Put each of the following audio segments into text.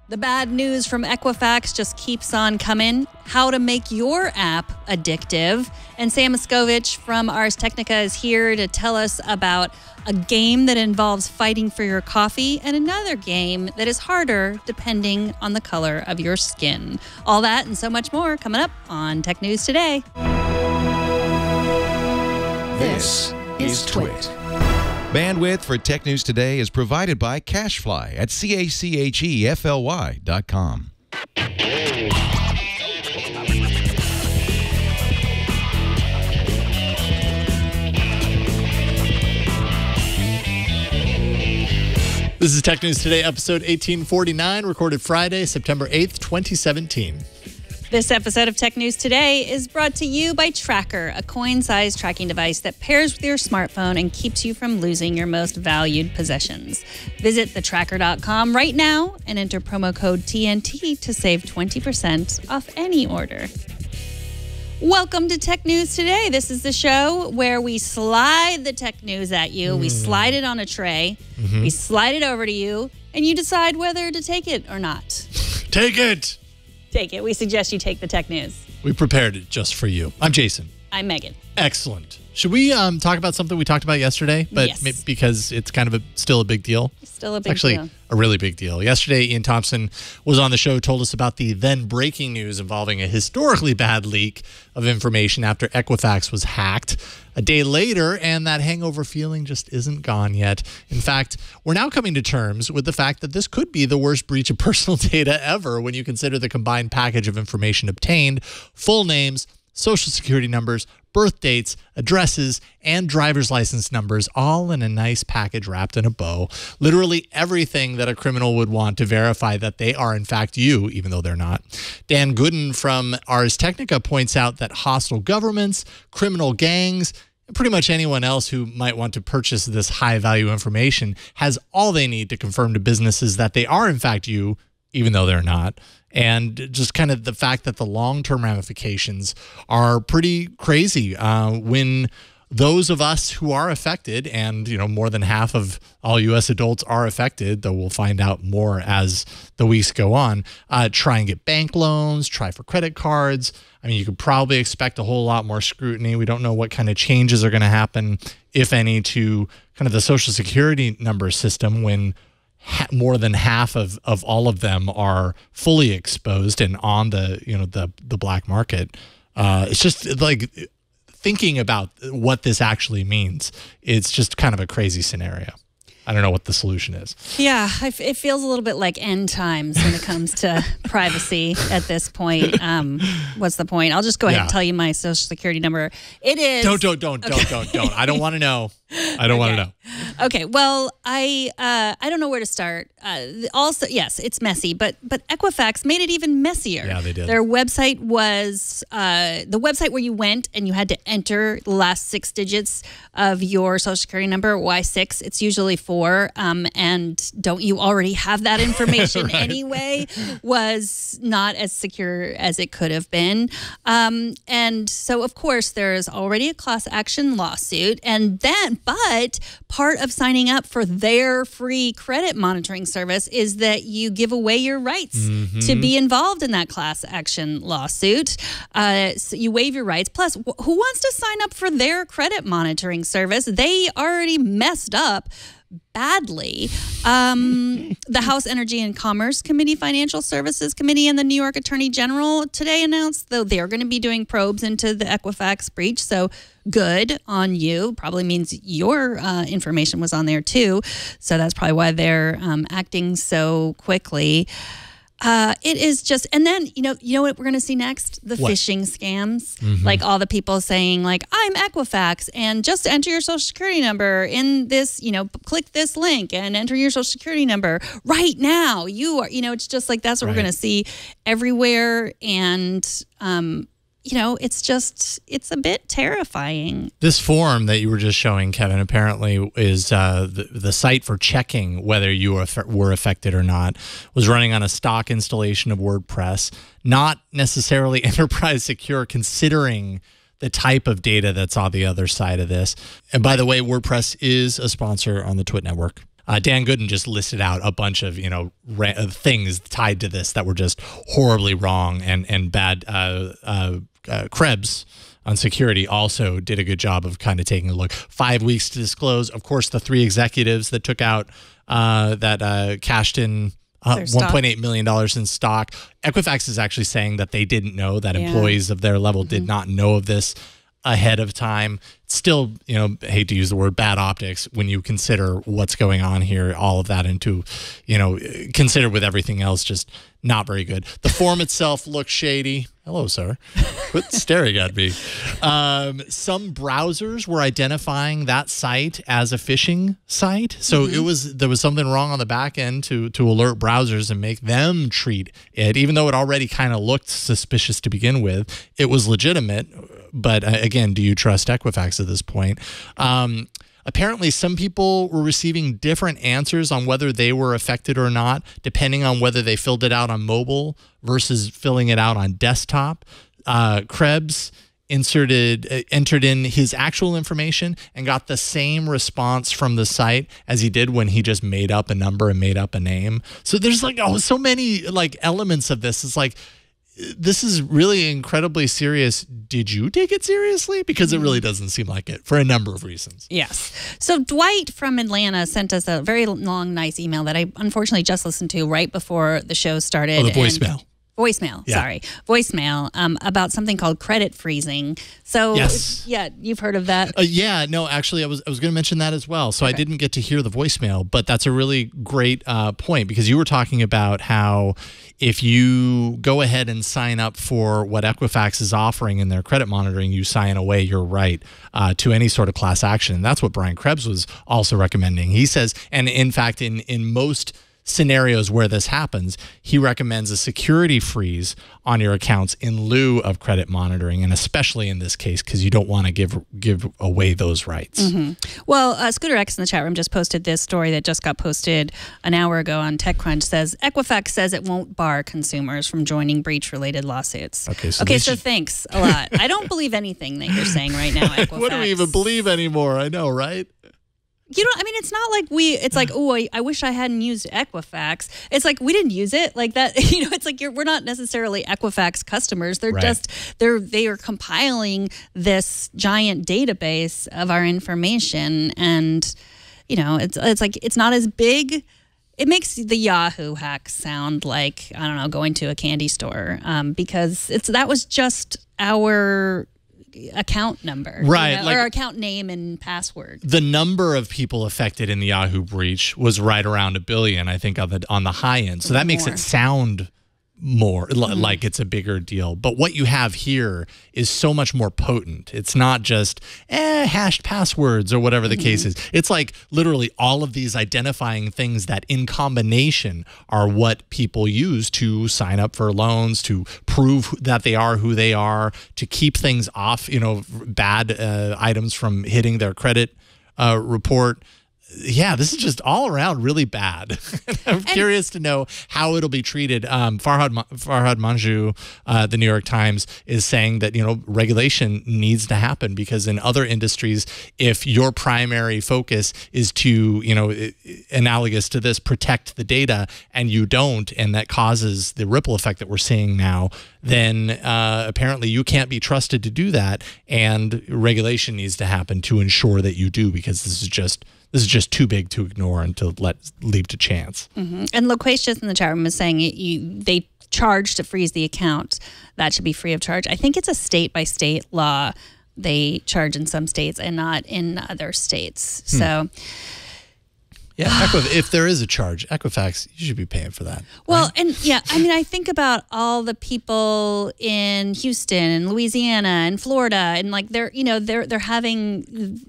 The bad news from Equifax just keeps on coming. How to make your app addictive. And Sam Miskovich from ARSTechnica is here to tell us about a game that involves fighting for your coffee and another game that is harder depending on the color of your skin. All that and so much more coming up on Tech News Today. This is Twit. Bandwidth for Tech News Today is provided by CashFly at CACHEFLY.com. This is Tech News Today, episode 1849, recorded Friday, September 8th, 2017. This episode of Tech News Today is brought to you by Tracker, a coin-sized tracking device that pairs with your smartphone and keeps you from losing your most valued possessions. Visit thetracker.com right now and enter promo code TNT to save 20% off any order. Welcome to Tech News Today. This is the show where we slide the tech news at you. We slide it on a tray. We slide it over to you, and you decide whether to take it or not. Take it! Take it. We suggest you take the tech news. We prepared it just for you. I'm Jason. I'm Megan. Excellent. Should we talk about something we talked about yesterday? But yes. Because it's kind of still a big deal. Still a big deal. Actually, a really big deal. Yesterday, Iain Thomson was on the show, told us about the then breaking news involving a historically bad leak of information after Equifax was hacked. A day later, and that hangover feeling just isn't gone yet. In fact, we're now coming to terms with the fact that this could be the worst breach of personal data ever when you consider the combined package of information obtained: full names, social security numbers, birth dates, addresses, and driver's license numbers, all in a nice package wrapped in a bow. Literally everything that a criminal would want to verify that they are in fact you, even though they're not. Dan Gooden from ARSTechnica points out that hostile governments, criminal gangs, and pretty much anyone else who might want to purchase this high-value information has all they need to confirm to businesses that they are in fact you, even though they're not. And just kind of the fact that the long-term ramifications are pretty crazy when those of us who are affected, and more than half of all U.S. adults are affected, though we'll find out more as the weeks go on, try and get bank loans, try for credit cards. I mean, you could probably expect a whole lot more scrutiny. We don't know what kind of changes are going to happen, if any, to kind of the Social Security number system when more than half of all of them are fully exposed and on the black market. It's just like thinking about what this actually means. It's just kind of a crazy scenario. I don't know what the solution is. Yeah, it feels a little bit like end times when it comes to privacy at this point. What's the point? I'll just go ahead and tell you my social security number. It is... Don't. I don't want to know. I don't want to know. Okay, well, I don't know where to start. Also, yes, it's messy, but Equifax made it even messier. Yeah, they did. Their website was the website where you went and you had to enter the last 6 digits of your social security number. Why 6? It's usually 4. And don't you already have that information right. anyway? Was not as secure as it could have been. And so, of course, there is already a class action lawsuit, but part of signing up for their free credit monitoring service is that you give away your rights to be involved in that class action lawsuit. So you waive your rights. Plus, who wants to sign up for their credit monitoring service? They already messed up badly. The House Energy and Commerce Committee, Financial Services Committee, and the New York Attorney General today announced that they're going to be doing probes into the Equifax breach. So good on you. Probably means your information was on there too. So that's probably why they're acting so quickly. It is just, and then, you know what we're going to see next? The phishing scams. Like all the people saying like, I'm Equifax and just enter your social security number in this, click this link and enter your social security number right now. You are, it's just like, that's what we're going to see everywhere. And, it's a bit terrifying. This form that you were just showing, Kevin, apparently is the site for checking whether you were affected or not, was running on a stock installation of WordPress, not necessarily enterprise secure, considering the type of data that's on the other side of this. And by the way, WordPress is a sponsor on the Twit Network. Dan Gooden just listed out a bunch of, things tied to this that were just horribly wrong, and bad. Krebs on security also did a good job of kind of taking a look. 5 weeks to disclose. Of course, the 3 executives that took out, that cashed in $1.8 million in stock. Equifax is actually saying that they didn't know, that employees of their level did not know of this ahead of time. Still, hate to use the word bad optics when you consider what's going on here, all of that into, considered with everything else, just not very good. The form itself looks shady. Hello, sir. Quit staring at me. Some browsers were identifying that site as a phishing site. So there was something wrong on the back end to alert browsers and make them treat it, even though it already kind of looked suspicious to begin with. It was legitimate. But again, do you trust Equifax at this point? Apparently, some people were receiving different answers on whether they were affected or not, depending on whether they filled it out on mobile versus filling it out on desktop. Krebs entered in his actual information and got the same response from the site as he did when he just made up a number and made up a name. So there's so many elements of this. It's like, this is really incredibly serious. Did you take it seriously? Because it really doesn't seem like it for a number of reasons. Yes. So Dwight from Atlanta sent us a very long, nice email that I unfortunately just listened to right before the show started. Oh, the voicemail. Voicemail about something called credit freezing. So yes. Yeah, you've heard of that? No, actually I was going to mention that as well. So okay. I didn't get to hear the voicemail, but that's a really great point, because you were talking about how if you go ahead and sign up for what Equifax is offering in their credit monitoring, you sign away your right to any sort of class action. And that's what Brian Krebs was also recommending. He says, and in fact, in most scenarios where this happens, he recommends a security freeze on your accounts in lieu of credit monitoring, and especially in this case because you don't want to give away those rights. Well, Scooter X in the chat room just posted this story that just got posted an hour ago on TechCrunch. Says Equifax says it won't bar consumers from joining breach-related lawsuits. Okay, so thanks a lot. I don't believe anything that you're saying right now, Equifax. What do we even believe anymore? I know, right? It's not like it's like, oh, I wish I hadn't used Equifax. It's like we didn't use it like that. It's like we're not necessarily Equifax customers. They're just, they are compiling this giant database of our information. And, it's like, it's not as big. It makes the Yahoo hack sound like, I don't know, going to a candy store because that was just our account number, right? Or account name and password. The number of people affected in the Yahoo breach was right around 1 billion, I think, on the high end. So that makes it sound more like it's a bigger deal. But what you have here is so much more potent. It's not just hashed passwords or whatever the case is. It's like literally all of these identifying things that in combination are what people use to sign up for loans, to prove that they are who they are, to keep things off, bad items from hitting their credit report. Yeah, this is just all around really bad. I'm curious to know how it'll be treated. Farhad Manjoo, the New York Times, is saying that regulation needs to happen because in other industries, if your primary focus is to analogous to this, protect the data, and you don't, and that causes the ripple effect that we're seeing now, then apparently you can't be trusted to do that, and regulation needs to happen to ensure that you do, because this is just too big to ignore and to leave to chance. And Loquacious in the chat room is saying they charge to freeze the account. That should be free of charge. I think it's a state-by-state law. They charge in some states and not in other states. So... Yeah, if there is a charge, Equifax, you should be paying for that. Well, right? and yeah, I think about all the people in Houston and Louisiana and Florida, and like they're having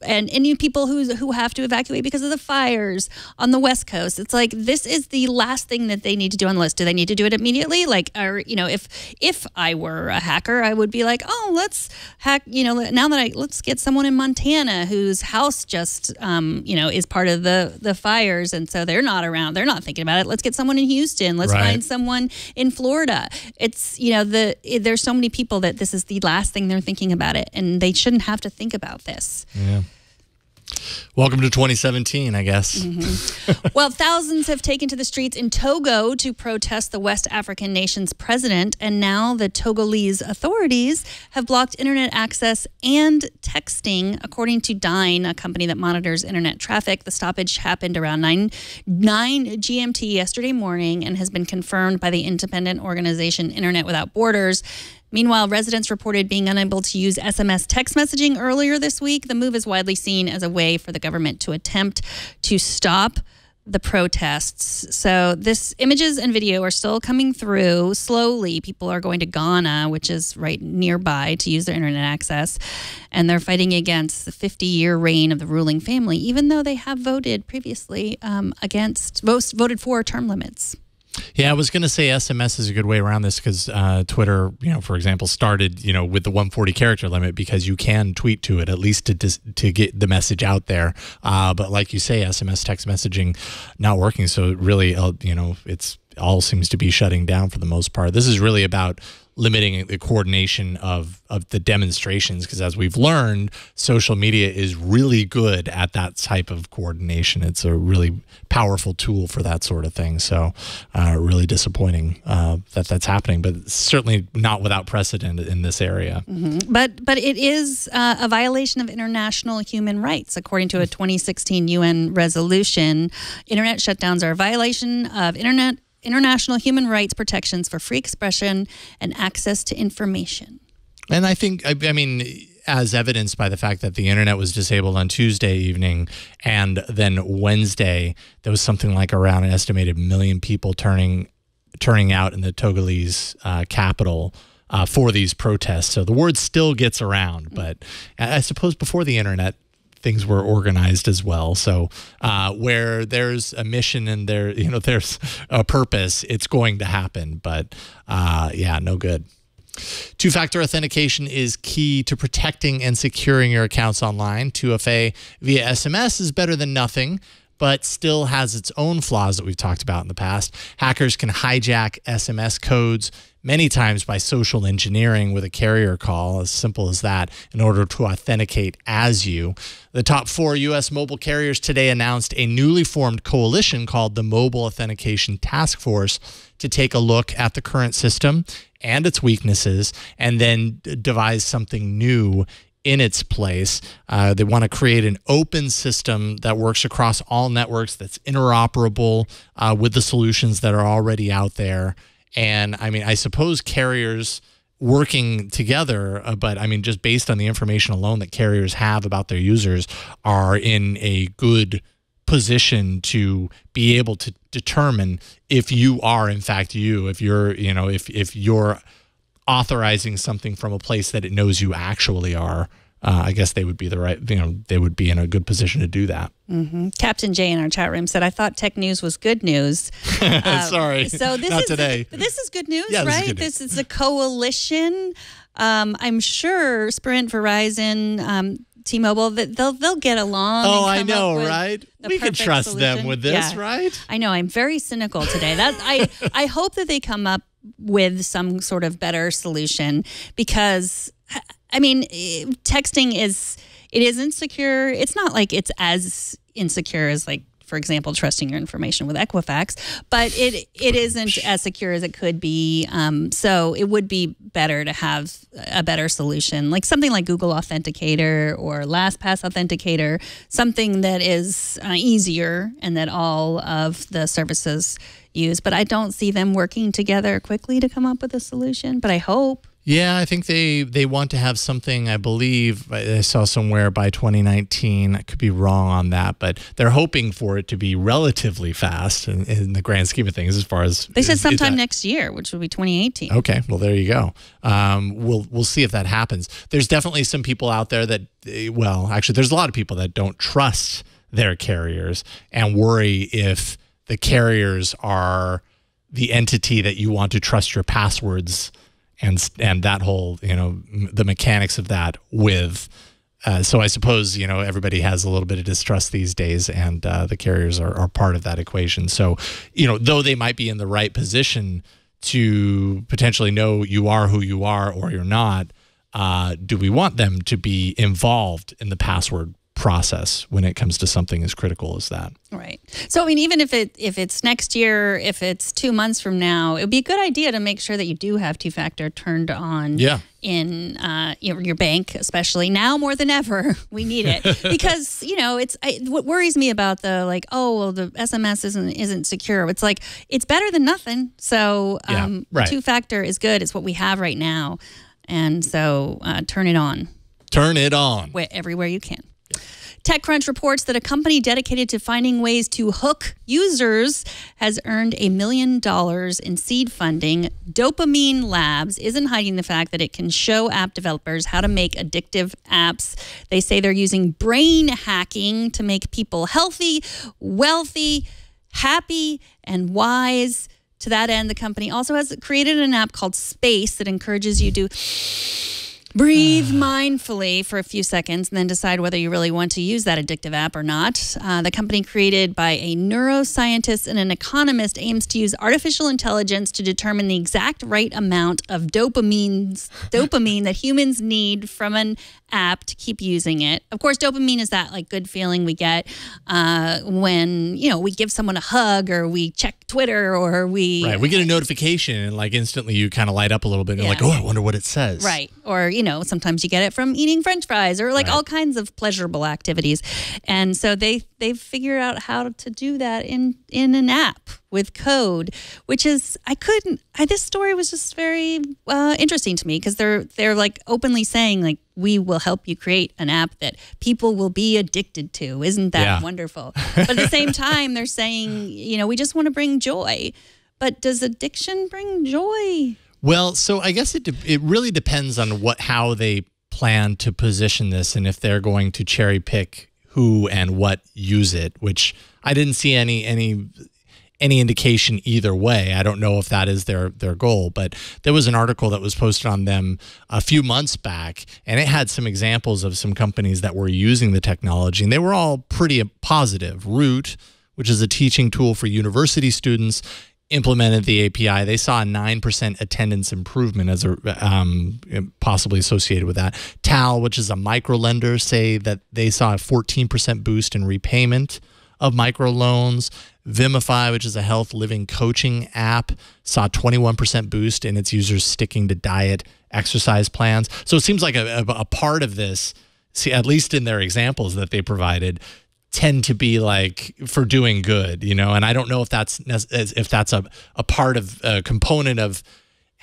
and people who have to evacuate because of the fires on the West Coast. It's like this is the last thing that they need to do on the list. Do they need to do it immediately? Like, or if I were a hacker, I would be like, oh, let's hack. Let's get someone in Montana whose house just is part of the fires, and so they're not around. They're not thinking about it. Let's get someone in Houston. Let's find someone in Florida. It's there's so many people that this is the last thing they're thinking about it, and they shouldn't have to think about this. Yeah. Welcome to 2017, I guess. Well, thousands have taken to the streets in Togo to protest the West African nation's president, and now the Togolese authorities have blocked internet access and texting, according to Dyn, a company that monitors internet traffic. The stoppage happened around 9 GMT yesterday morning and has been confirmed by the independent organization Internet Without Borders. Meanwhile, residents reported being unable to use SMS text messaging earlier this week. The move is widely seen as a way for the government to attempt to stop the protests. So this images and video are still coming through slowly. People are going to Ghana, which is right nearby, to use their internet access. And they're fighting against the 50-year reign of the ruling family, even though they have voted previously voted for term limits. Yeah, I was going to say SMS is a good way around this because Twitter, for example, started, with the 140 character limit because you can tweet to it, at least to get the message out there. But like you say, SMS text messaging not working. So really, it's all seems to be shutting down for the most part. This is really about limiting the coordination of the demonstrations, because as we've learned, social media is really good at that type of coordination. It's a really powerful tool for that sort of thing. So really disappointing that that's happening, but certainly not without precedent in this area. But it is a violation of international human rights. According to a 2016 UN resolution, internet shutdowns are a violation of international human rights protections for free expression and access to information. And I think, I mean, as evidenced by the fact that the internet was disabled on Tuesday evening, and then Wednesday, there was something like around an estimated 1 million people turning out in the Togolese capital for these protests. So the word still gets around, but I suppose before the internet, things were organized as well. So where there's a mission and there's a purpose, it's going to happen. But yeah, no good. Two-factor authentication is key to protecting and securing your accounts online. 2FA via SMS is better than nothing, but still has its own flaws that we've talked about in the past. Hackers can hijack SMS codes many times by social engineering with a carrier call, as simple as that, in order to authenticate as you. The top 4 U.S. mobile carriers today announced a newly formed coalition called the Mobile Authentication Taskforce to take a look at the current system and its weaknesses and then devise something new in its place. They want to create an open system that works across all networks, that's interoperable with the solutions that are already out there. And I mean, I suppose carriers working together, but I mean, just based on the information alone that carriers have about their users, are in a good position to be able to determine if you are in fact you, if you're, if you're authorizing something from a place that it knows you actually are. I guess they would be they would be in a good position to do that. Captain Jay in our chat room said, I thought tech news was good news. Sorry, so this not is today. This is good news, yeah, right? This is a coalition. I'm sure Sprint, Verizon, T-Mobile, that they'll get along. Oh, I know, right? We can trust solution. them with this, right? I know. I'm very cynical today. I hope that they come up with some sort of better solution, because I mean, texting is insecure. It's not like it's as insecure as, like, for example, trusting your information with Equifax, but it isn't as secure as it could be. So it would be better to have a better solution, like something like Google Authenticator or LastPass Authenticator, something that is easier and that all of the services use. But I don't see them working together quickly to come up with a solution, but I hope. Yeah, I think they want to have something, I believe, I saw somewhere by 2019. I could be wrong on that, but they're hoping for it to be relatively fast in the grand scheme of things as far as... They said sometime next year, which would be 2018. Okay, well, there you go. We'll see if that happens. There's definitely some people out there that, well, actually, there's a lot of people that don't trust their carriers and worry if the carriers are the entity that you want to trust your passwords and that whole, the mechanics of that with. So I suppose, everybody has a little bit of distrust these days, and the carriers are part of that equation. So, though they might be in the right position to potentially know you are who you are or you're not, do we want them to be involved in the password process when it comes to something as critical as that. Right. So, I mean, even if it's next year, if it's 2 months from now, it would be a good idea to make sure that you do have two-factor turned on in your bank, especially now more than ever. We need it because, what worries me about the the SMS isn't secure. It's like, it's better than nothing. So two-factor is good. It's what we have right now. And so turn it on. Turn it on. Everywhere you can. TechCrunch reports that a company dedicated to finding ways to hook users has earned $1 million in seed funding. Dopamine Labs isn't hiding the fact that it can show app developers how to make addictive apps. They say they're using brain hacking to make people healthy, wealthy, happy, and wise. To that end, the company also has created an app called Space that encourages you to breathe mindfully for a few seconds and then decide whether you really want to use that addictive app or not. The company, created by a neuroscientist and an economist, aims to use artificial intelligence to determine the exact right amount of dopamine that humans need from an app to keep using it. Of course, dopamine is that good feeling we get when we give someone a hug or we check Twitter or we get a notification and instantly you kind of light up a little bit and you're like, oh, I wonder what it says. Right. Or sometimes you get it from eating French fries or all kinds of pleasurable activities. And so they've figured out how to do that in an app with code, which is this story was just very interesting to me because they're openly saying we will help you create an app that people will be addicted to. Isn't that wonderful? But at the same time, they're saying, we just want to bring joy. But does addiction bring joy? Well, so I guess it really depends on how they plan to position this and if they're going to cherry pick who and what use it, which I didn't see any indication either way. I don't know if that is their goal, but there was an article that was posted on them a few months back, and it had some examples of some companies that were using the technology, and they were all pretty positive. Root, which is a teaching tool for university students, implemented the API. They saw a 9% attendance improvement as possibly associated with that. Tal, which is a microlender, say that they saw a 14% boost in repayment of microloans. Vimify, which is a health living coaching app, saw a 21% boost in its users sticking to diet exercise plans. So it seems like a part of this, at least in their examples that they provided, tend to be for doing good, and I don't know if that's a part of a component of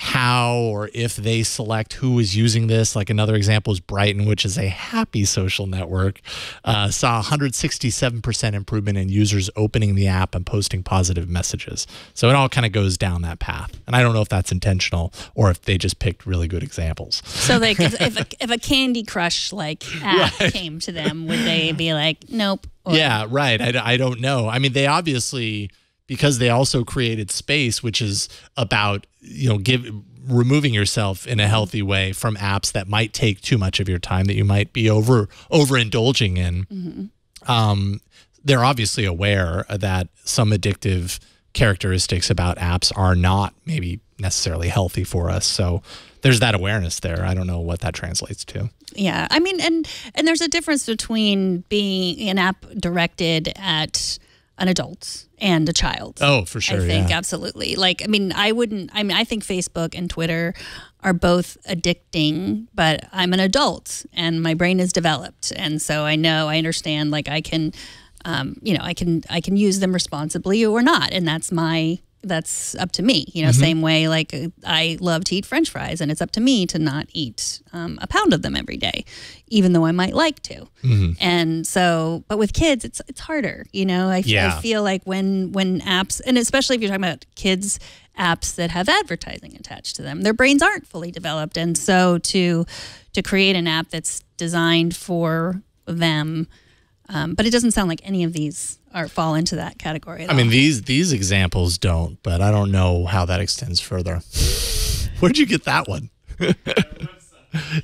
how or if they select who is using this. Another example is Brighton, which is a happy social network, saw 167% improvement in users opening the app and posting positive messages. So it all kind of goes down that path. And I don't know if that's intentional or if they just picked really good examples. So if a Candy Crush app came to them, would they be like, nope? Or yeah, right. I don't know. I mean, they obviously, because they also created Space, which is about removing yourself in a healthy way from apps that might take too much of your time, that you might be overindulging in. Mm-hmm. They're obviously aware that some addictive characteristics about apps are not maybe necessarily healthy for us. So there's that awareness there. I don't know what that translates to. Yeah, I mean, and there's a difference between being an app directed at an adult and a child. Oh, for sure. I think absolutely. I think Facebook and Twitter are both addicting, but I'm an adult and my brain is developed. And so I understand, I can, I can use them responsibly or not. And that's up to me, mm-hmm. Same way, I love to eat French fries and it's up to me to not eat a pound of them every day, even though I might like to. Mm-hmm. And so, but with kids, it's harder, I feel like when apps, and especially if you're talking about kids apps that have advertising attached to them, their brains aren't fully developed. And so to create an app that's designed for them, but it doesn't sound like any of these fall into that category at all. I mean, these examples don't, but I don't know how that extends further. Where'd you get that one?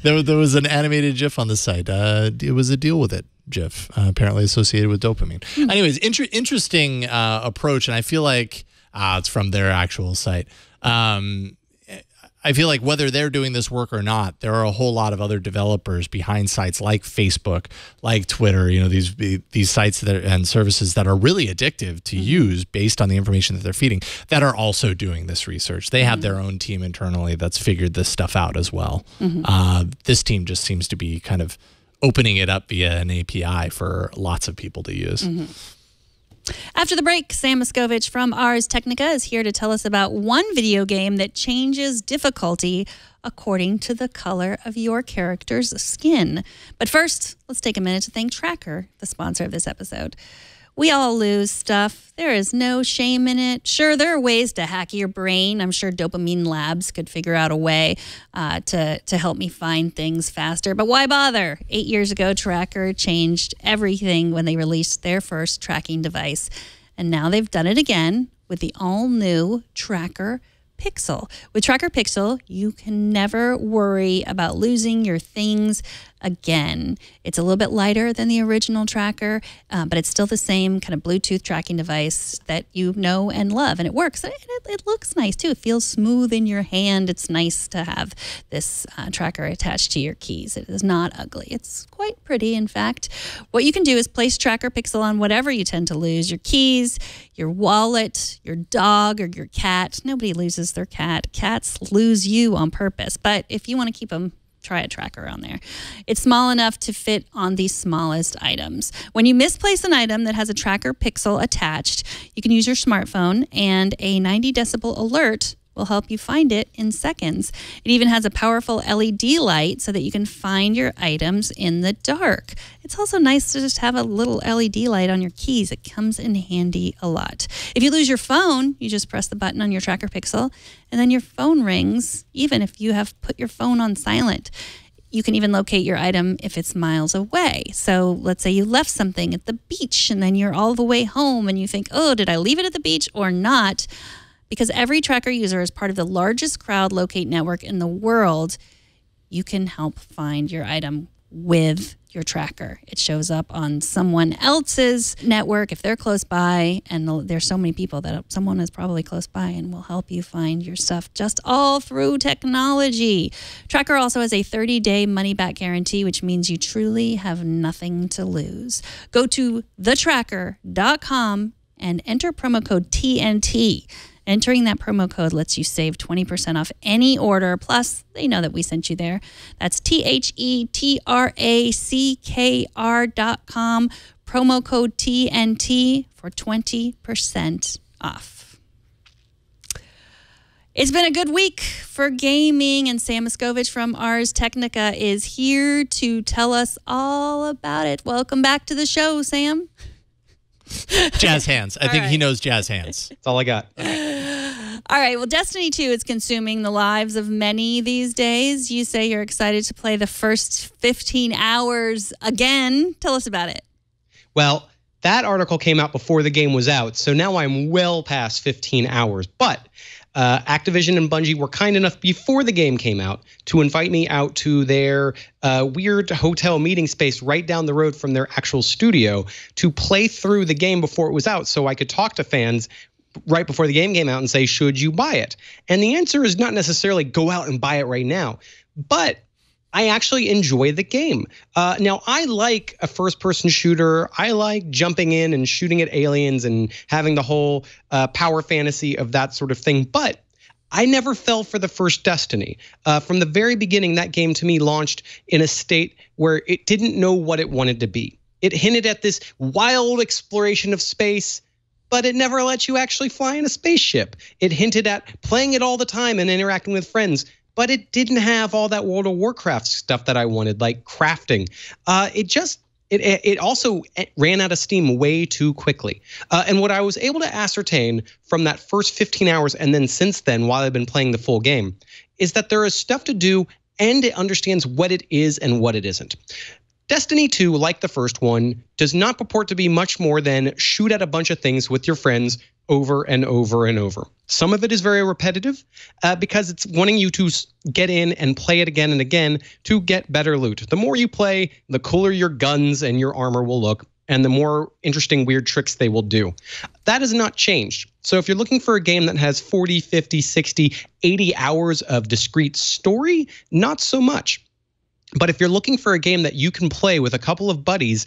There was an animated GIF on the site. It was a deal with it GIF, apparently associated with dopamine. Mm-hmm. Anyways, interesting approach, and I feel like it's from their actual site. I I feel like whether they're doing this work or not, there are a whole lot of other developers behind sites like Facebook, like Twitter, you know, these sites and services that are really addictive to use based on the information that they're feeding, that are also doing this research. They have their own team internally that's figured this stuff out as well. This team just seems to be kind of opening it up via an API for lots of people to use. After the break, Sam Miskovich from ARSTechnica is here to tell us about one video game that changes difficulty according to the color of your character's skin. But first, let's take a minute to thank Tracker, the sponsor of this episode. We all lose stuff. There is no shame in it. Sure, there are ways to hack your brain. I'm sure Dopamine Labs could figure out a way to help me find things faster. But why bother? 8 years ago, Tracker changed everything when they released their first tracking device. And now they've done it again with the all-new Tracker Pixel. With Tracker Pixel, you can never worry about losing your things again. It's a little bit lighter than the original Tracker, but it's still the same kind of Bluetooth tracking device that you know and love, and it works. It looks nice too. It feels smooth in your hand. It's nice to have this Tracker attached to your keys. It is not ugly. It's quite pretty, in fact. What you can do is place Tracker Pixel on whatever you tend to lose: your keys, your wallet, your dog, or your cat. Nobody loses their cat. Cats lose you on purpose, but if you want to keep them, try a Tracker on there. It's small enough to fit on the smallest items. When you misplace an item that has a Tracker Pixel attached, you can use your smartphone, and a 90 decibel alert will help you find it in seconds. It even has a powerful LED light so that you can find your items in the dark. It's also nice to just have a little LED light on your keys. It comes in handy a lot. If you lose your phone, you just press the button on your Tracker Pixel, and then your phone rings, even if you have put your phone on silent. You can even locate your item if it's miles away. So let's say you left something at the beach, and then you're all the way home, and you think, oh, did I leave it at the beach or not? Because every Tracker user is part of the largest crowd locate network in the world, you can help find your item with your Tracker. It shows up on someone else's network if they're close by, and there's so many people that someone is probably close by and will help you find your stuff, just all through technology. Tracker also has a 30-day money-back guarantee, which means you truly have nothing to lose. Go to thetracker.com and enter promo code TNT. Entering that promo code lets you save 20% off any order. Plus, they know that we sent you there. That's THETRACKR.com. Promo code TNT for 20% off. It's been a good week for gaming, and Sam Miskovich from ARSTechnica is here to tell us all about it. Welcome back to the show, Sam. Jazz hands. I think he knows jazz hands. That's all I got. All right. Well, Destiny 2 is consuming the lives of many these days. You say you're excited to play the first 15 hours again. Tell us about it. Well, that article came out before the game was out, so now I'm well past 15 hours. But Activision and Bungie were kind enough before the game came out to invite me out to their weird hotel meeting space right down the road from their actual studio to play through the game before it was out, so I could talk to fans right before the game came out and say, should you buy it? And the answer is not necessarily go out and buy it right now, but I actually enjoy the game. Now, I like a first-person shooter. I like jumping in and shooting at aliens and having the whole power fantasy of that sort of thing. But I never fell for the first Destiny. From the very beginning, that game to me launched in a state where it didn't know what it wanted to be. It hinted at this wild exploration of space, but it never let you actually fly in a spaceship. It hinted at playing it all the time and interacting with friends, but it didn't have all that World of Warcraft stuff that I wanted, like crafting. It also ran out of steam way too quickly. And what I was able to ascertain from that first 15 hours and then since then, while I've been playing the full game, is that there is stuff to do and it understands what it is and what it isn't. Destiny 2, like the first one, does not purport to be much more than shoot at a bunch of things with your friends over and over and over. Some of it is very repetitive because it's wanting you to get in and play it again and again to get better loot. The more you play, the cooler your guns and your armor will look. and the more interesting, weird tricks they will do. That has not changed. So if you're looking for a game that has 40, 50, 60, 80 hours of discrete story, not so much. But if you're looking for a game that you can play with a couple of buddies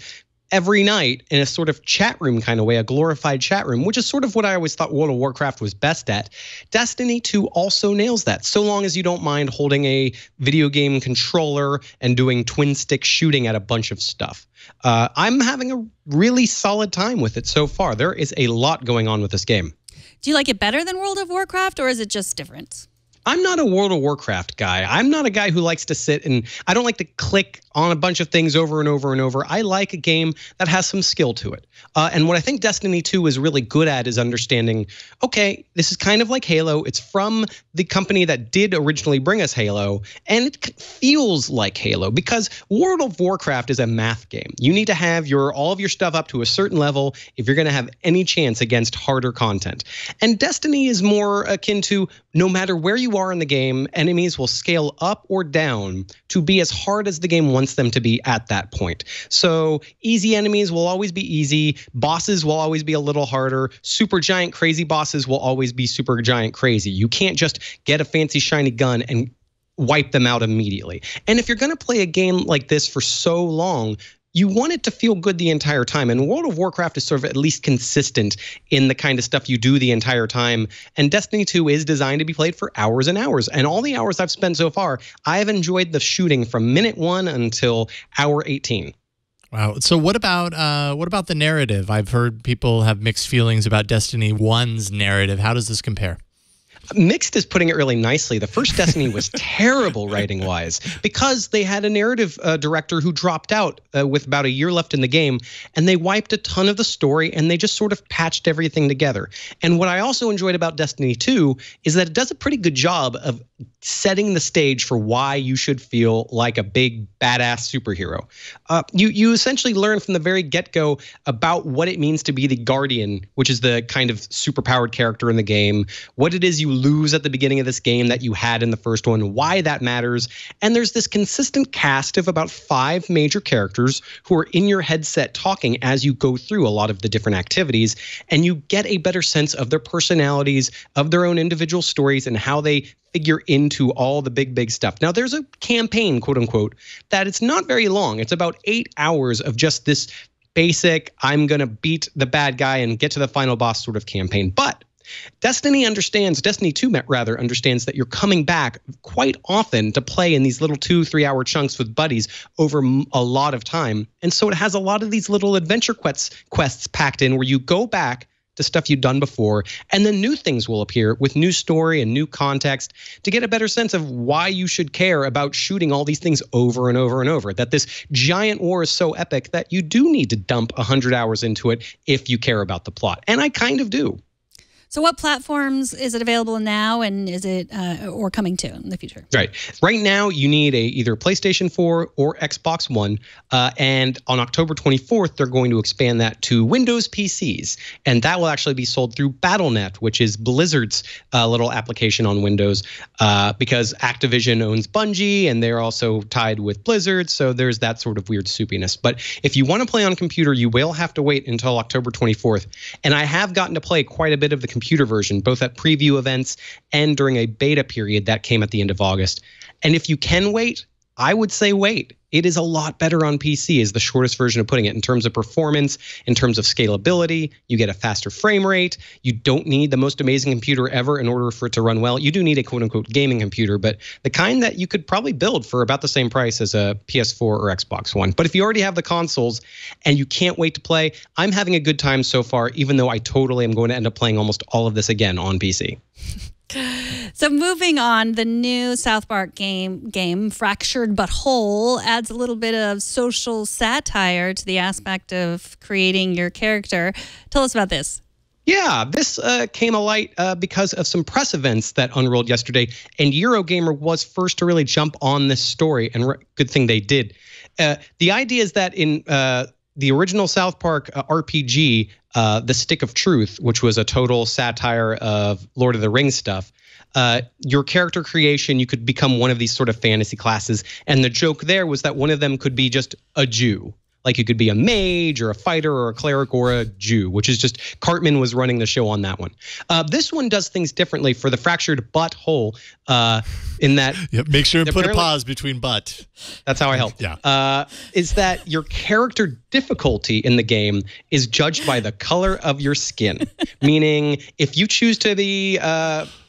every night in a sort of chat room kind of way, a glorified chat room, which is sort of what I always thought World of Warcraft was best at, Destiny 2 also nails that, so long as you don't mind holding a video game controller and doing twin stick shooting at a bunch of stuff. I'm having a really solid time with it so far. There is a lot going on with this game. Do you like it better than World of Warcraft, or is it just different? I'm not a World of Warcraft guy. I'm not a guy who likes to sit and I don't like to click on a bunch of things over and over and over. I like a game that has some skill to it. And what I think Destiny 2 is really good at is understanding, okay, this is kind of like Halo. It's from the company that did originally bring us Halo, and it feels like Halo because World of Warcraft is a math game. You need to have all of your stuff up to a certain level if you're going to have any chance against harder content. And Destiny is more akin to no matter where you are in the game, enemies will scale up or down to be as hard as the game wants them to be at that point. So easy enemies will always be easy. Bosses will always be a little harder. Super giant crazy bosses will always be super giant crazy. You can't just get a fancy shiny gun and wipe them out immediately. And if you're going to play a game like this for so long, you want it to feel good the entire time. And World of Warcraft is sort of at least consistent in the kind of stuff you do the entire time. And Destiny 2 is designed to be played for hours and hours. And all the hours I've spent so far, I have enjoyed the shooting from minute 1 until hour 18. Wow. So what about the narrative? I've heard people have mixed feelings about Destiny 1's narrative. How does this compare? Mixed is putting it really nicely. The first Destiny was terrible writing-wise because they had a narrative director who dropped out with about a year left in the game, and they wiped a ton of the story, and they just sort of patched everything together. And what I also enjoyed about Destiny 2 is that it does a pretty good job of setting the stage for why you should feel like a big, badass superhero. You essentially learn from the very get-go about what it means to be the Guardian, which is the kind of superpowered character in the game, what it is you lose at the beginning of this game that you had in the first one, why that matters. And there's this consistent cast of about 5 major characters who are in your headset talking as you go through a lot of the different activities, and you get a better sense of their personalities, of their own individual stories, and how they figure into all the big stuff. Now, there's a campaign, quote unquote, that it's not very long. It's about 8 hours of just this basic, I'm going to beat the bad guy and get to the final boss sort of campaign. But Destiny 2 rather understands that you're coming back quite often to play in these little 2-3 hour chunks with buddies over a lot of time. And so it has a lot of these little adventure quests packed in where you go back to stuff you've done before, and then new things will appear with new story and new context to get a better sense of why you should care about shooting all these things over and over and over, that this giant war is so epic that you do need to dump 100 hours into it if you care about the plot. And I kind of do. So what platforms is it available now, and is it or coming to in the future? Right. Right now, you need either PlayStation 4 or Xbox One. And on October 24th, they're going to expand that to Windows PCs. And that will actually be sold through Battle.net, which is Blizzard's little application on Windows, because Activision owns Bungie, and they're also tied with Blizzard. So there's that sort of weird soupiness. But if you want to play on computer, you will have to wait until October 24th. And I have gotten to play quite a bit of the computer version, both at preview events and during a beta period that came at the end of August. And if you can wait, I would say wait. It is a lot better on PC, is the shortest version of putting it, in terms of performance, in terms of scalability. You get a faster frame rate. You don't need the most amazing computer ever in order for it to run well. You do need a quote-unquote gaming computer, but the kind that you could probably build for about the same price as a PS4 or Xbox One. But if you already have the consoles and you can't wait to play, I'm having a good time so far, even though I totally am going to end up playing almost all of this again on PC. So moving on, the new South Park game Fractured But Whole adds a little bit of social satire to the aspect of creating your character. Tell us about this. Yeah, this came alight because of some press events that unrolled yesterday, and Eurogamer was first to really jump on this story, and good thing they did. The idea is that in the original South Park RPG, The Stick of Truth, which was a total satire of Lord of the Rings stuff, your character creation, you could become one of these sort of fantasy classes. And the joke there was that one of them could be just a Jew. Like you could be a mage or a fighter or a cleric or a Jew, which is just Cartman was running the show on that one. This one does things differently for the fractured butthole in that. Yep, make sure and put a pause between butt. That's how I help. Yeah. Is that your character difficulty in the game is judged by the color of your skin. Meaning if you choose to be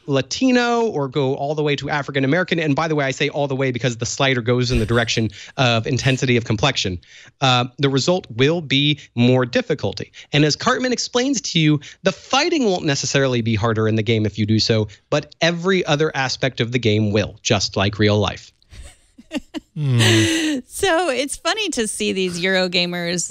Latino or go all the way to African American, and by the way, I say all the way because the slider goes in the direction of intensity of complexion, the result will be more difficulty. And as Cartman explains to you, the fighting won't necessarily be harder in the game if you do so, but every other aspect of the game will, just like real life. So it's funny to see these Eurogamers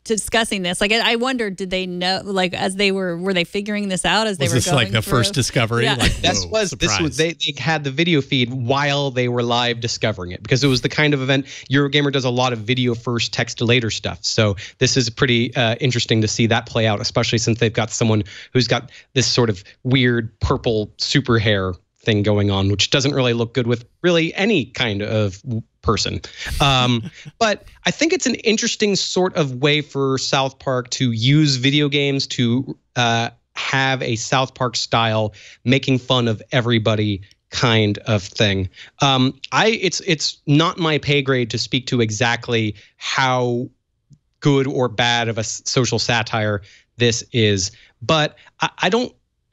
discussing this. Like, I wonder, did they know, like, as they were they figuring this out as they were going through? Was this like the first discovery? Yeah. Like, This was they had the video feed while they were live discovering it, because it was the kind of event Eurogamer does a lot of video first, text later stuff. So this is pretty interesting to see that play out, especially since they've got someone who's got this sort of weird purple super hair thing going on, which doesn't really look good with really any kind of person. But I think it's an interesting sort of way for South Park to use video games to have a South Park style making fun of everybody kind of thing. It's not my pay grade to speak to exactly how good or bad of a social satire this is, but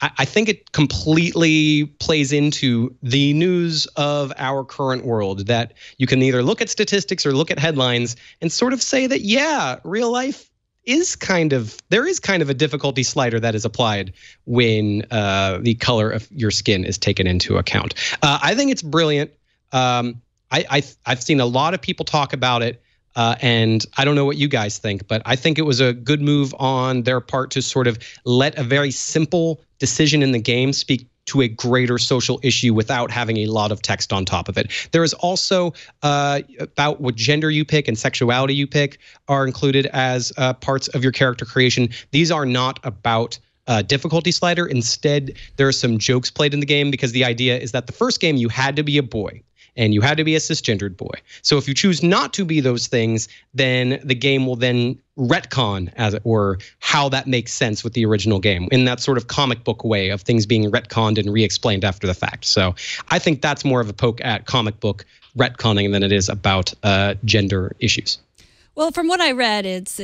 I think it completely plays into the news of our current world, that you can either look at statistics or look at headlines and sort of say that, yeah, real life is there is kind of a difficulty slider that is applied when the color of your skin is taken into account. I think it's brilliant. I've seen a lot of people talk about it. And I don't know what you guys think, but I think it was a good move on their part to sort of let a very simple decision in the game speak to a greater social issue without having a lot of text on top of it. There is also about what gender you pick and sexuality you pick are included as parts of your character creation. These are not about difficulty slider. Instead, there are some jokes played in the game, because the idea is that the first game you had to be a boy. And you had to be a cisgendered boy. So if you choose not to be those things, then the game will then retcon, as it were, how that makes sense with the original game, in that sort of comic book way of things being retconned and re-explained after the fact. So I think that's more of a poke at comic book retconning than it is about gender issues. Well, from what I read, it's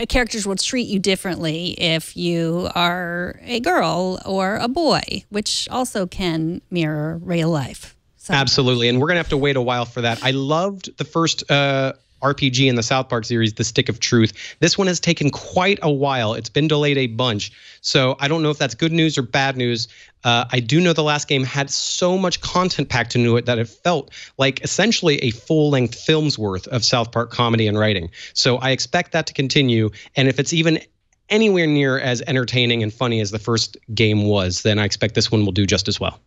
characters will treat you differently if you are a girl or a boy, which also can mirror real life. So. Absolutely. And we're going to have to wait a while for that. I loved the first RPG in the South Park series, The Stick of Truth. This one has taken quite a while. It's been delayed a bunch. So I don't know if that's good news or bad news. I do know the last game had so much content packed into it that it felt like essentially a full-length film's worth of South Park comedy and writing. So I expect that to continue. And if it's even anywhere near as entertaining and funny as the first game was, then I expect this one will do just as well.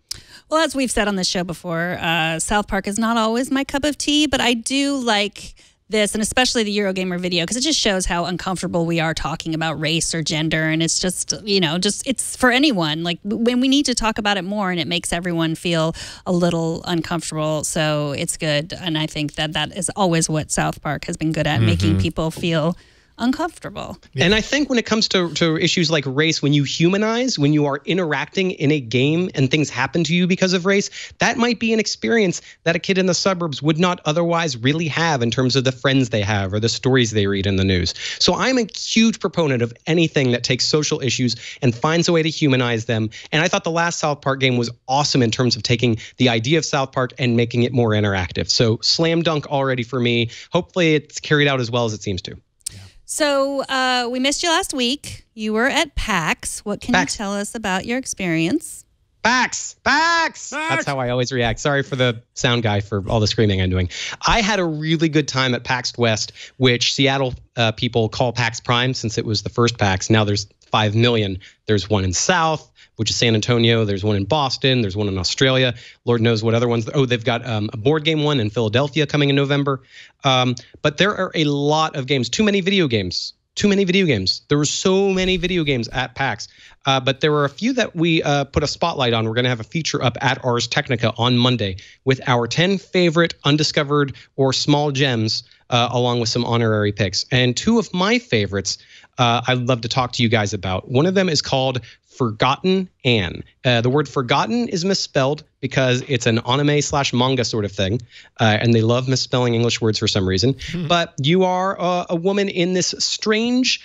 Well, as we've said on the show before, South Park is not always my cup of tea, but I do like this, and especially the Eurogamer video, because it just shows how uncomfortable we are talking about race or gender, and it's just, it's for anyone. Like, when we need to talk about it more, and it makes everyone feel a little uncomfortable, so it's good, and I think that is always what South Park has been good at, making people feel uncomfortable. Yeah. And I think when it comes to issues like race, when you humanize, when you are interacting in a game and things happen to you because of race, that might be an experience that a kid in the suburbs would not otherwise really have in terms of the friends they have or the stories they read in the news. So I'm a huge proponent of anything that takes social issues and finds a way to humanize them. And I thought the last South Park game was awesome in terms of taking the idea of South Park and making it more interactive. So slam dunk already for me. Hopefully it's carried out as well as it seems to. So we missed you last week. You were at PAX. What can you tell us about your experience? PAX! That's how I always react. Sorry for the sound guy for all the screaming I'm doing. I had a really good time at PAX West, which Seattle people call PAX Prime since it was the first PAX. Now there's 5 million. There's one in South, which is San Antonio. There's one in Boston. There's one in Australia. Lord knows what other ones. Oh, they've got a board game one in Philadelphia coming in November. But there are a lot of games, too many video games too many video games. There were so many video games at PAX, but there were a few that we put a spotlight on. We're going to have a feature up at ARSTechnica on Monday with our 10 favorite undiscovered or small gems, along with some honorary picks. And two of my favorites I'd love to talk to you guys about. One of them is called Forgotten Anne. The word forgotten is misspelled because it's an anime/manga sort of thing, and they love misspelling English words for some reason. But you are a woman in this strange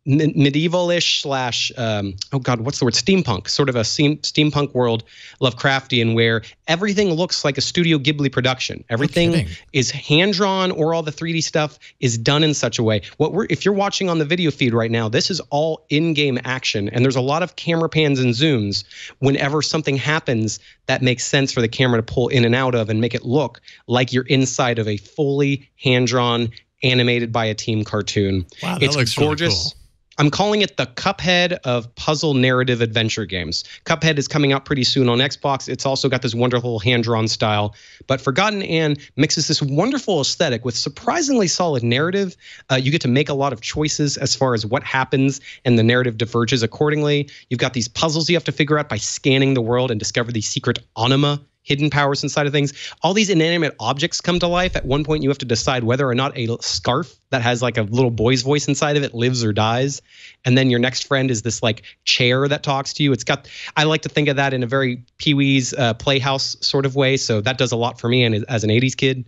medievalish slash oh god, what's the word, steampunk, sort of a steampunk world, Lovecraftian, where everything looks like a Studio Ghibli production. Everything is hand drawn, or all the 3D stuff is done in such a way. If you're watching on the video feed right now, this is all in-game action, and there's a lot of camera pans and zooms whenever something happens that makes sense for the camera to pull in and out of and make it look like you're inside of a fully hand-drawn, animated by a team cartoon. Wow, that looks gorgeous. Really cool. I'm calling it the Cuphead of puzzle narrative adventure games. Cuphead is coming out pretty soon on Xbox. It's also got this wonderful hand-drawn style. But Forgotten Anne mixes this wonderful aesthetic with surprisingly solid narrative. You get to make a lot of choices as far as what happens, and the narrative diverges accordingly. You've got these puzzles you have to figure out by scanning the world and discover these secret anima, hidden powers inside of things. All these inanimate objects come to life. At one point, you have to decide whether or not a scarf that has like a little boy's voice inside of it lives or dies. And then your next friend is this like chair that talks to you. It's got, I like to think of that in a very Pee-wee's Playhouse sort of way. So that does a lot for me, and as an 80s kid.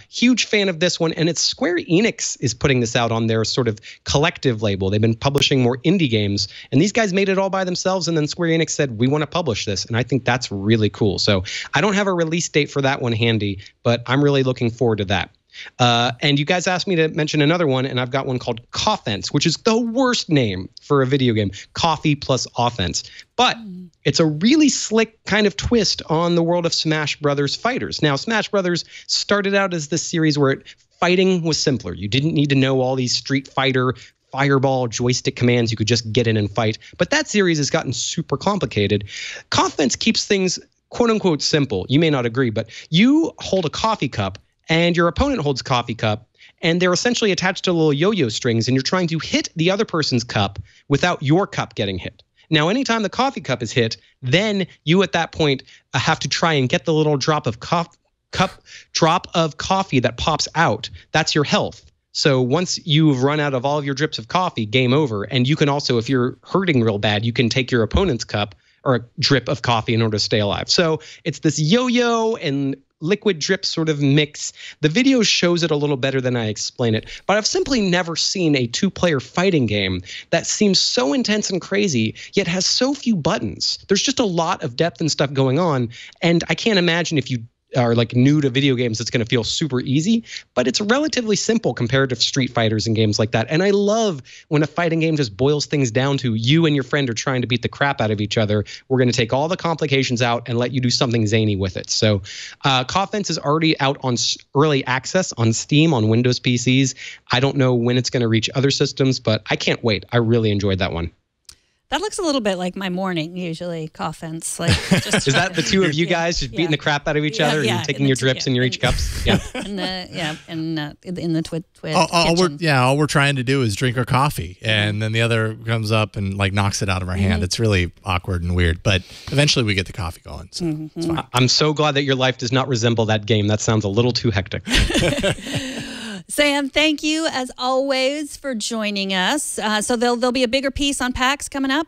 Huge fan of this one. And it's Square Enix is putting this out on their sort of collective label. They've been publishing more indie games, and these guys made it all by themselves. And then Square Enix said, we want to publish this. And I think that's really cool. So I don't have a release date for that one handy, but I'm really looking forward to that. And you guys asked me to mention another one, and I've got one called Coffense, which is the worst name for a video game. Coffee plus offense. But it's a really slick kind of twist on the world of Smash Brothers fighters. Now, Smash Brothers started out as this series where fighting was simpler. You didn't need to know all these Street Fighter fireball joystick commands. You could just get in and fight. But that series has gotten super complicated. Coffense keeps things quote unquote simple. You may not agree, but you hold a coffee cup and your opponent holds a coffee cup, and they're essentially attached to little yo-yo strings, and you're trying to hit the other person's cup without your cup getting hit. Now, anytime the coffee cup is hit, then you at that point have to try and get the little drop of coffee that pops out. That's your health. So once you've run out of all of your drips of coffee, game over. And you can also, if you're hurting real bad, you can take your opponent's cup or a drip of coffee in order to stay alive. So it's this yo-yo and liquid drip sort of mix. The video shows it a little better than I explain it, but I've simply never seen a two-player fighting game that seems so intense and crazy, yet has so few buttons. There's just a lot of depth and stuff going on, and I can't imagine if you are like new to video games, it's going to feel super easy, but it's relatively simple compared to Street Fighters and games like that. And I love when a fighting game just boils things down to you and your friend are trying to beat the crap out of each other. We're going to take all the complications out and let you do something zany with it. So Coffense is already out on early access on Steam, on Windows PCs. I don't know when it's going to reach other systems, but I can't wait. I really enjoyed that one. That looks a little bit like my morning, usually, Coffense. Like, just is that the two of you guys just beating the crap out of each other and taking your drips in your each cups? Yeah. In the twit all we're trying to do is drink our coffee, and then the other comes up and like knocks it out of our hand. It's really awkward and weird, but eventually we get the coffee going. So it's fine. I'm so glad that your life does not resemble that game. That sounds a little too hectic. Sam, thank you as always for joining us. So there'll be a bigger piece on PAX coming up?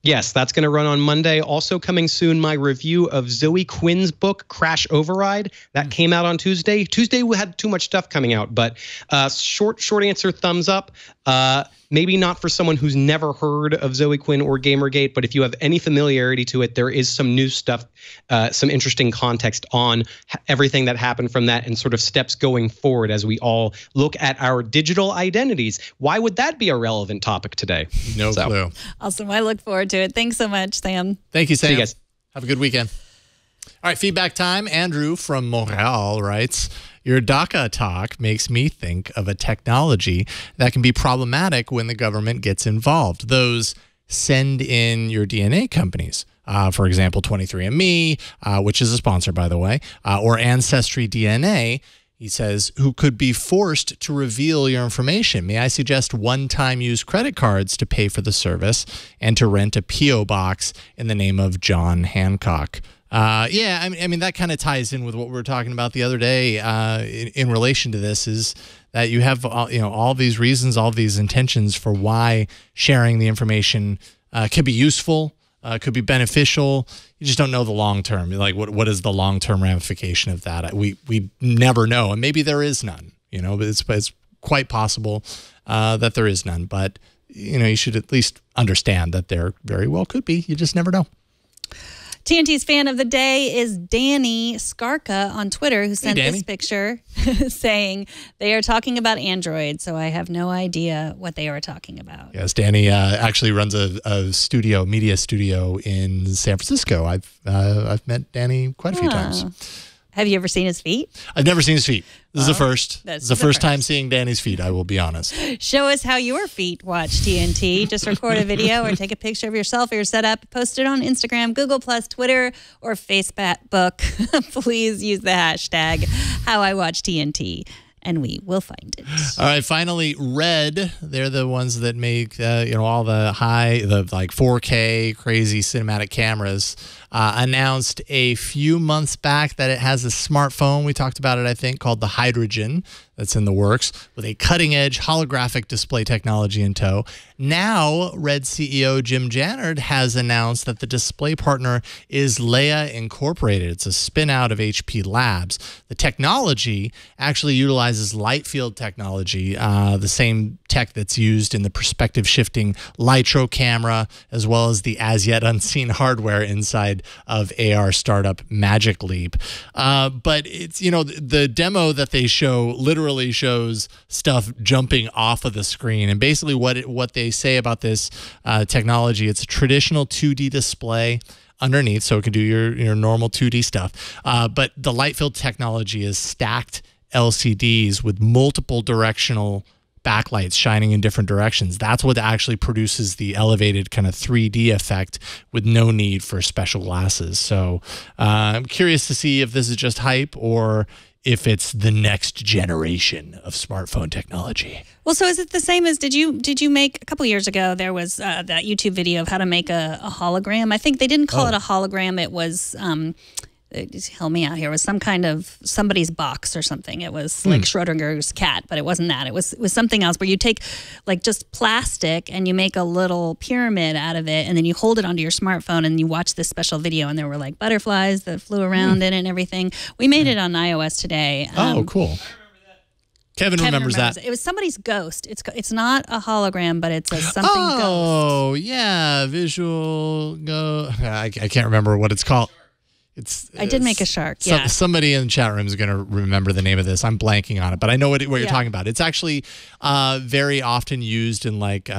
Yes, that's going to run on Monday. Also coming soon, my review of Zoe Quinn's book, Crash Override. That came out on Tuesday. Tuesday we had too much stuff coming out, but short answer, thumbs up. Maybe not for someone who's never heard of Zoe Quinn or Gamergate, but if you have any familiarity to it, there is some new stuff, some interesting context on everything that happened from that and sort of steps going forward as we all look at our digital identities. Why would that be a relevant topic today? No clue. Awesome. I look forward to it. Thanks so much, Sam. Thank you, Sam. See you guys. Have a good weekend. All right, feedback time. Andrew from Montreal writes, your DACA talk makes me think of a technology that can be problematic when the government gets involved. Those send in your DNA companies. For example, 23andMe, which is a sponsor, by the way, or Ancestry DNA. He says, who could be forced to reveal your information. May I suggest one-time use credit cards to pay for the service and to rent a P.O. box in the name of John Hancock. Yeah, I mean that kind of ties in with what we were talking about the other day in relation to this, is that you have all these reasons, all these intentions for why sharing the information could be useful, could be beneficial. You just don't know the long term. Like what is the long term ramification of that? We never know, and maybe there is none. But it's quite possible that there is none. But you should at least understand that there very well could be. You just never know. TNT's fan of the day is Danny Skarka on Twitter, who sent this picture saying they are talking about Android, so I have no idea what they are talking about. Yes, Danny actually runs a media studio in San Francisco. I've met Danny quite a few times. Have you ever seen his feet? I've never seen his feet. This is the first. This is the first time seeing Danny's feet, I will be honest. Show us how your feet watch TNT. Just record a video or take a picture of yourself or your setup. Post it on Instagram, Google+, Twitter, or Facebook. Please use the hashtag #HowIWatchTNT. And we will find it. All right, finally, Red. They're the ones that make all the 4K crazy cinematic cameras. Announced a few months back that it has a smartphone. We talked about it, I think, called the Hydrogen. That's in the works with a cutting-edge holographic display technology in tow. Now, Red CEO Jim Jannard has announced that the display partner is Leia Incorporated. It's a spin-out of HP Labs. The technology actually utilizes light field technology, the same tech that's used in the perspective shifting Litro camera, as well as the as-yet-unseen hardware inside of AR startup Magic Leap. But it's, the demo that they show literally shows stuff jumping off of the screen. And basically what they say about this technology, it's a traditional 2D display underneath, so it can do your normal 2D stuff. But the light field technology is stacked LCDs with multiple directional backlights shining in different directions. That's what actually produces the elevated kind of 3D effect with no need for special glasses. So I'm curious to see if this is just hype or if it's the next generation of smartphone technology. Well, so is it the same as, did you make, a couple years ago, there was that YouTube video of how to make a hologram. I think they didn't call it a hologram. It was, help me out here, it was some kind of somebody's box or something. It was like Schrodinger's cat, but it wasn't that. It was something else where you take like just plastic and you make a little pyramid out of it, and then you hold it onto your smartphone and you watch this special video, and there were like butterflies that flew around in it and everything. We made it on iOS today. Oh, cool. Kevin remembers that. It was somebody's ghost. It's not a hologram, but it's a something ghost. Oh, yeah, visual I can't remember what it's called. I did make a shark. Yeah. Somebody in the chat room is going to remember the name of this. I'm blanking on it, but I know what you're talking about. It's actually very often used in like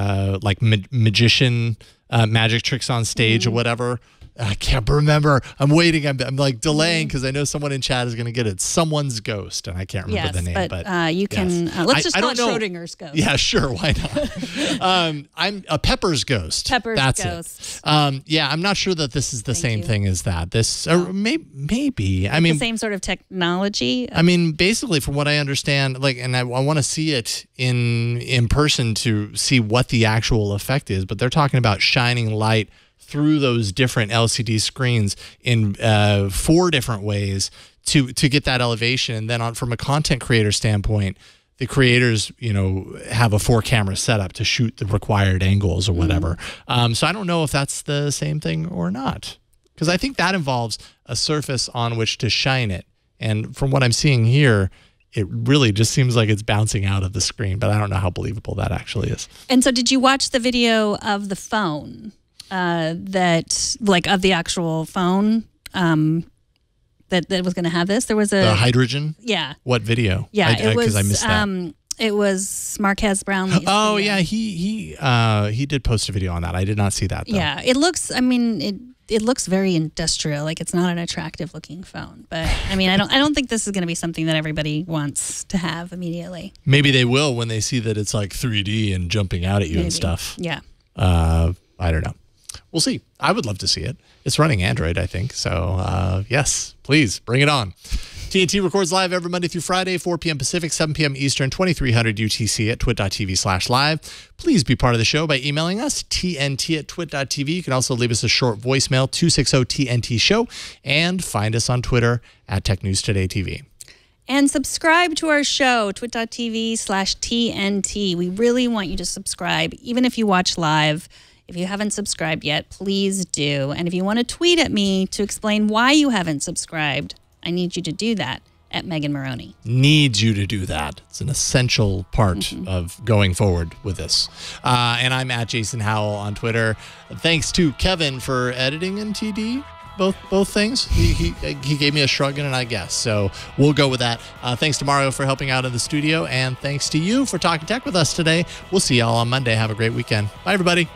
magician magic tricks on stage or whatever. I can't remember. I'm waiting. I'm like delaying because I know someone in chat is going to get it. Someone's ghost, and I can't remember the name. But you can. Let's just call it Schrodinger's ghost. Yeah, sure. Why not? I'm a Pepper's ghost. That's ghost. Yeah, I'm not sure that this is the same thing as that. This maybe. I mean, the same sort of technology. I mean, basically, from what I understand, and I want to see it in person to see what the actual effect is. But they're talking about shining light through those different LCD screens in 4 different ways to get that elevation. And then from a content creator standpoint, the creators, have a 4-camera setup to shoot the required angles or whatever. So I don't know if that's the same thing or not, because I think that involves a surface on which to shine it. And from what I'm seeing here, it really just seems like it's bouncing out of the screen, but I don't know how believable that actually is. And so did you watch the video of the phone? Of the actual phone that was going to have this? There was the Hydrogen? Yeah. What video? Yeah, it was, I missed that. It was Marquez Brownlee's Oh, video. yeah, he did post a video on that. I did not see that, though. Yeah, it looks, it looks very industrial. Like, it's not an attractive looking phone. But I don't think this is going to be something that everybody wants to have immediately. Maybe they will when they see that it's like 3D and jumping out at you and stuff. Yeah. I don't know. We'll see. I would love to see it. It's running Android, I think. So, yes, please bring it on. TNT records live every Monday through Friday, 4 p.m. Pacific, 7 p.m. Eastern, 2300 UTC at twit.tv/live. Please be part of the show by emailing us, tnt@twit.tv. You can also leave us a short voicemail, 260-TNT-SHOW, and find us on Twitter at Tech News Today TV. And subscribe to our show, twit.tv/TNT. We really want you to subscribe, even if you watch live. If you haven't subscribed yet, please do. And if you want to tweet at me to explain why you haven't subscribed, I need you to do that at Megan Maroney. Needs you to do that. It's an essential part of going forward with this. And I'm at Jason Howell on Twitter. Thanks to Kevin for editing in TD. Both things. He gave me a shrug and an I guess. So we'll go with that. Thanks to Mario for helping out in the studio. And thanks to you for talking tech with us today. We'll see y'all on Monday. Have a great weekend. Bye, everybody.